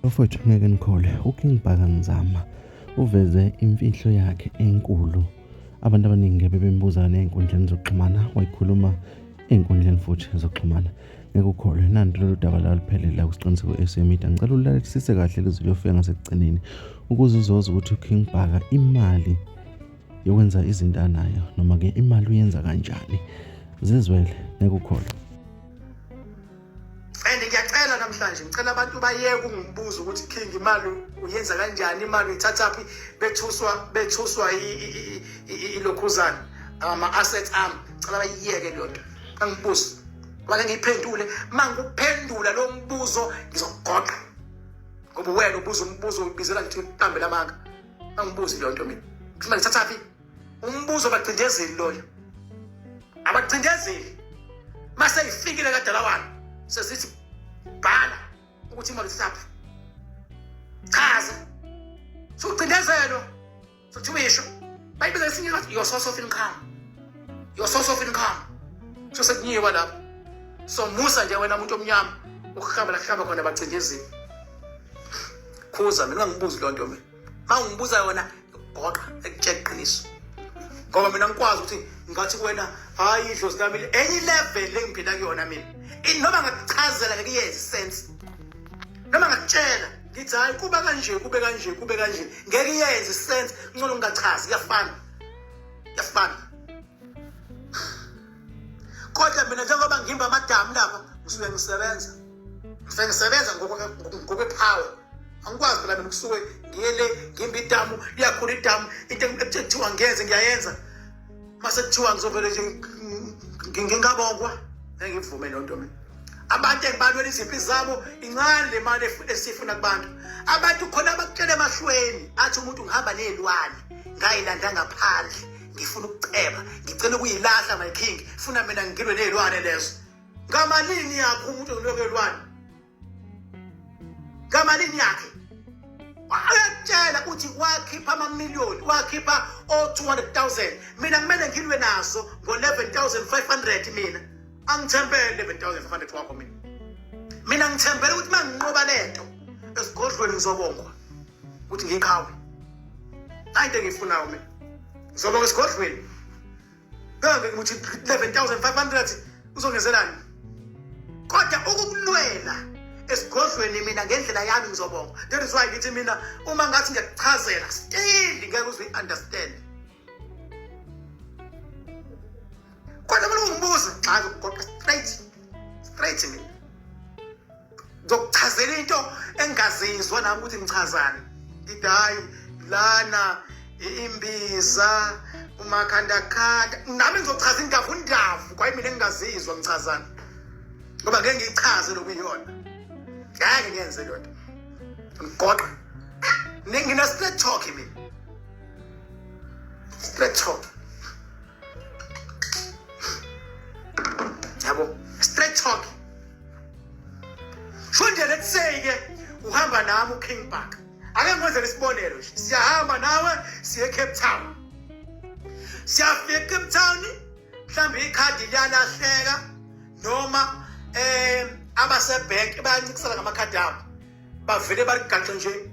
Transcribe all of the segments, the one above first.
Bafowethu ngeke nikhole uKing Bhakanzama uveze imfihlo yakhe enkulu. Abantu abaningi bebembuza ney'nkundleni zokuxhumana, wayikhuluma ey'nkundleni futhi zokuxhumana. Ngeke ukholwe nanti lolu daba laliphelele la kusiqiniseko SA Media. Ngicela ulalelisise kahle lezi liyofika ngasekugcineni ukuze uzoza ukuthi uKing Bhaka imali yokwenza izinto anayo noma-ke imali uyenza kanjani. Zizwele, ngeke ukholwe. Ngiyacela namhlanje ngicela abantu bayeke ukungibuza ukuthi King imali uyenza kanjani, imali uyithathaphi, bethuswa ilokhuzana ama-assets ami. Ngicela bayiyeke leyo nto, angibuze wake ngiyiphendule. Mangikuphendula lo mbuzo ngizokugoqa ngoba wena ubuza umbuzo ubizela ngithi uqambe lamanga. Angibuzi leyo nto mina. Kuthi ngithathaphi umbuzo abacindezeli loyo, abacindezeli mase ifikile kadala wami sesithi bhala ukuthi imali isaphi. Chaza sokucindezelo sokuthi uyisho bayibiza esinye ngathi your source of income, your source of income. So sekunyiwa lapho. So musa nje wena umuntu omnyama ukuhamba khona bacindezeli. Khuza mina ngibuza lo nto mina. Mangibuza yona goqa ekutshela iqiniso. Ngoba mina ngikwazi ukuthi ngathi kuwena hayi idlozi lami enye level engiphila kuyona mina. Noma ngakuchazela ngeke yenze sense. Noma ngakutshela ngithi hayi kube kanje ngeke yenze sense. Ngcono ngingachazi, kuyafana. Kodwa mina njengoba ngimba amadamu lapha ngisuke ngisebenza ngokwepower. Angikwazi phela mina kusuke ngiyele ngimba idamu liyakhula idamu into ekuthiwa ngenze ngiyayenza. Mase kuthiwa ngizovele nje ngingabongwa. Ngivume lo nto mina. Abantu engibalwela izimpi zabo incane le mali esifuna kubantu. Abantu khona abakutshela emahlweni athi umuntu ngihamba nezilwane ngayilanda ngaphandle ngifuna ukuceba ngicela ukuyilahla my king funa mina ngilwe nezilwane lezo. Ngamalini yakho umuntu ngilwe nezilwane? Ngamalini yakhe? Ayatshela ukuthi wakhipha amamiliyoni, wakhipha 200,000. Mina kumele ngilwe nazo ngo-11,500 mina. Angithembele 11,500 wakho mina. Mina ngithembele ukuthi manginqoba lento esigodlweni ngizobongwa ukuthi ngikhawe. Ayinto engiyifunayo mina. Ngizobonga esigodlweni. Ngeke ngithi 11,500 uzongezelani? Kodwa ukukulwela esigodlweni mina ngendlela yami ngizobonga. That is why ngithi mina uma ngathi ngiyakuchazela still ngeke uze understand. Kodwa mina ungibuza xa ukugoqa straight mina. Ngizokuchazela into engazizwa nami ukuthi ngichazane. Ngithi hayi lana imbiza umakhandakanda nami ngizochaza indavu kwaye mina engingazizwa ngichazana. Ngoba ngeke ngichaze lokuyona. Ngeke ngenze lo nto. Ngigoqa. Ngina straight talk mina. Straight talk. Yabo, straight talk. Shonje letseke uhamba nami uKing Bhaka. Ake ngizele isibonelo nje. Siyahamba nawe siye Cape Town. Siyafika Cape Town, mhlambe ikhadi liyalahleka noma abasebank bayancikisela ngamakhadi abo. Bavele baligaxe nje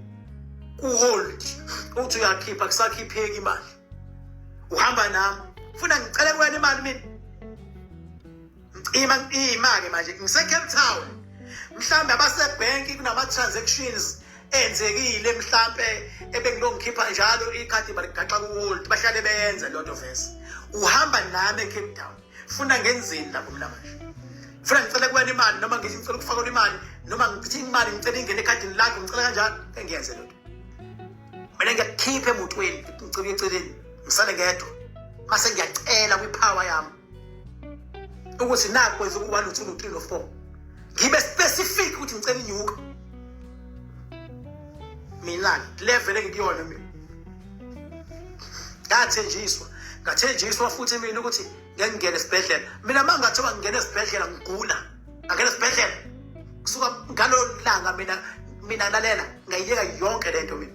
ku-hold. Uthi uyakhipha kusakhipheki imali. Uhamba nami. Ufuna ngicele kuwena imali mina? Imali manje ngise-Cape Town. Mhlambe abasebank kunama-transactions enzekile mhlambe ebengilongikhipha njalo ikhadi baligaxa ku-hold. Bahlale beyenza lo nto vese. Uhamba nami eCape Town. Funa ngenzeni lapho mina manje? Funa ngicela kuwena imali noma ngithi ngicela ukufaka imali noma ngithi imali ngicela ingene ekhadini lakho ngicela kanjani? Engiyenze lo nto. Mina ngiyakhipha emotweni ngicela eceleni ngisale ngedwa. Mase ngiyacela kwipower yami ukuthi nakho kwenza ku-1 no 2 no 3 no 4. Ngibe specific ukuthi ngicela inyuka. Mina level engikuyona mina. Ngathenjiswa futhi mina ukuthi ngeke ngene esibhedlela. Mina mangathiwa ngene esibhedlela ngigula. Angene esibhedlela. Kusuka ngalolu langa mina lalela ngayiyeka yonke lento mina.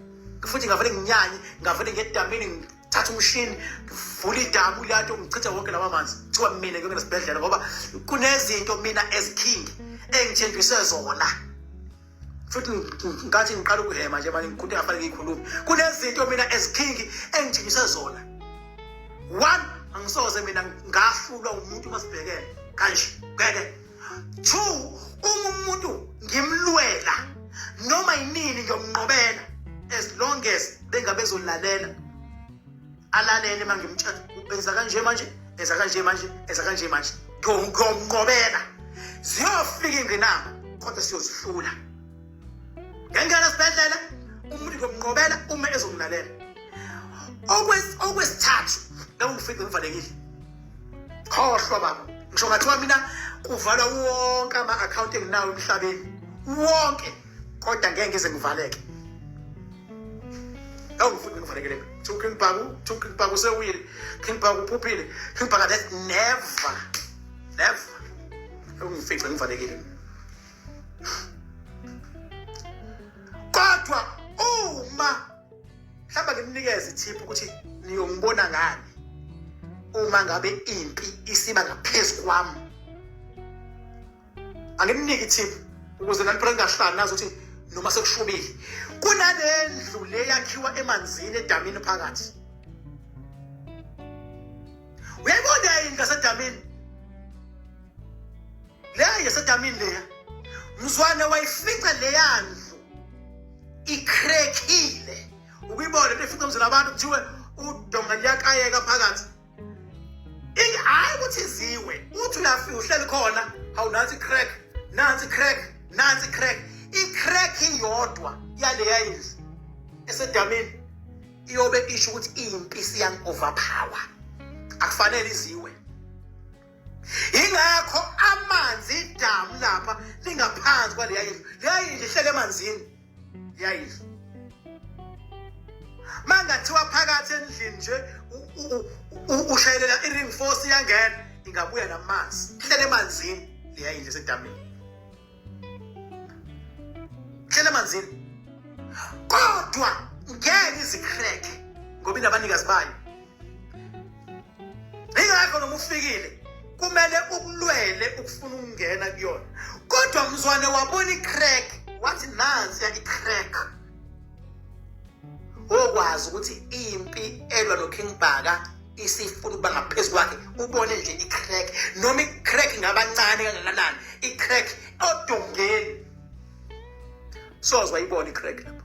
Futhi ngavele nginyanye, ngavele ngedamini ngithatha umshini, ngivula idamu lanto ngichitha wonke lawa amanzi. Kuthiwa mina ngeke ngene esibhedlela ngoba kunezinto mina as king engithenjiswe zona. futhi ngathi ngiqala ukuhema nje manje ngikhunta ngafanele ngikhulume kunezinto mina ezikingi engijikise zona. One, angisoze mina ngahlulwa umuntu masibhekene kanje ngeke. Two, umuntu ngimlwela noma yinini ngiyomnqobela as long as bengabezolalela alalele mangimtshela benza kanje manje enza kanje manje enza kanje manje ngomnqobela ziyofika ingqinamba kodwa siyozihlula. Ngengena sibedlela umuntu ngomnqobela uma ezongilalela. Okwesithathu ngangifike ngivalekile. Khohlwa baba. Ngisho ngathiwa mina kuvala wonke ama-account enginawo emhlabeni wonke kodwa ngeke ngize ngivaleke. Ngangifike ngivalekile. King Pagu sewile. King Pagu uphuphile. King Pagu that never. Ngangifike ngivalekile. Kodwa uma mhlawumbe ngimnikeze ithiphu ukuthi niyongibona ngani uma ngabe impi isiba ngaphezulu kwami. Angimniki ithiphu ukuze nalipho ngingahlali nazo ukuthi noma sekushubile. Kunalendlu le yakhiwa emanzini edamini phakathi. Uyayibona yini ngasedamini? Leya yasedamini leya. Mzwane wayifica leya ndlu ikrekile. Ukuyibona lefica mzila abantu kuthiwe udonga liyakayeka phakathi. Hayi ukuthi iziwe. Uthi uyafika uhleli khona, hawu nansi crack, nansi crack, nansi crack. I-crack iyodwa yaleya indlu esedamini iyobe isho ukuthi impi siyangi-overpower. Akufanele iziwe. Ingakho amanzi idamu lapha lingaphansi kwaleya indlu. Leya indlu ihlele emanzini. Leya indlu. Mangathiwa phakathi endlini nje ushayelela i-ring force iyangena ingabuya namanzi. Ihlele emanzini leya indlu esedamini. Ihlele emanzini. Kodwa ngeke izicrack ngoba inabanikazi bayo. Ingakho noma ufikile kumele ukulwele ukufuna ukungena kuyona. Kodwa mzwane wabona i-crack wathi nansi ya i-crack. Okwazi ukuthi impi elwa noKing Bhaka isifuna ukuba ngaphezulu kwakhe. Ubone nje i-crack noma i-crack ngabancane kangakanani. I-crack odongeni. Sozwa ibona i-crack lapho.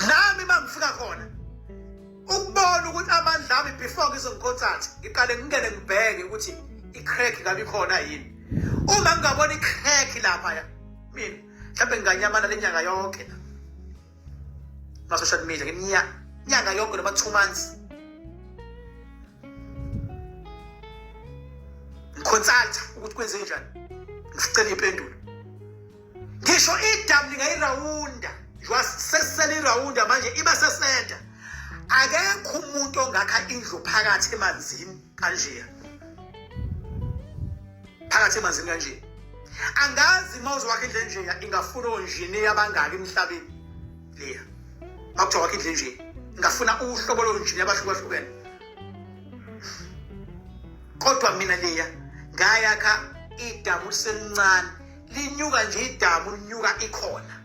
Nami mangifika khona ukubona ukuthi amandla ami before ngizongicontact ngiqale ngingene ngibheke ukuthi i-crack ngabe ikhona yini. Uma ngingabona i-crack lapha ya mina mhlawumbe nginganyamana lenyanga yonke la. Social media nyanga yonke noma 2 months. Ngiconsult ukuthi kwenze njani. Ngicela impendulo. Ngisho idamu lingayirawunda. Sesele irawunda manje iba sesenta. Akekho umuntu ongakha indlu phakathi emanzini kanje. Phakathi emanzini kanje. Angazi mawuzo wakhe indlu nje ingafuna onjini abangaki emhlabeni. Leya. Makuthiwa wakhe indlu nje ngafuna uhlobo lonjini abahlukahlukene. Kodwa mina leya ngayakha idamu lisencane linyuka nje idamu linyuka ikhona.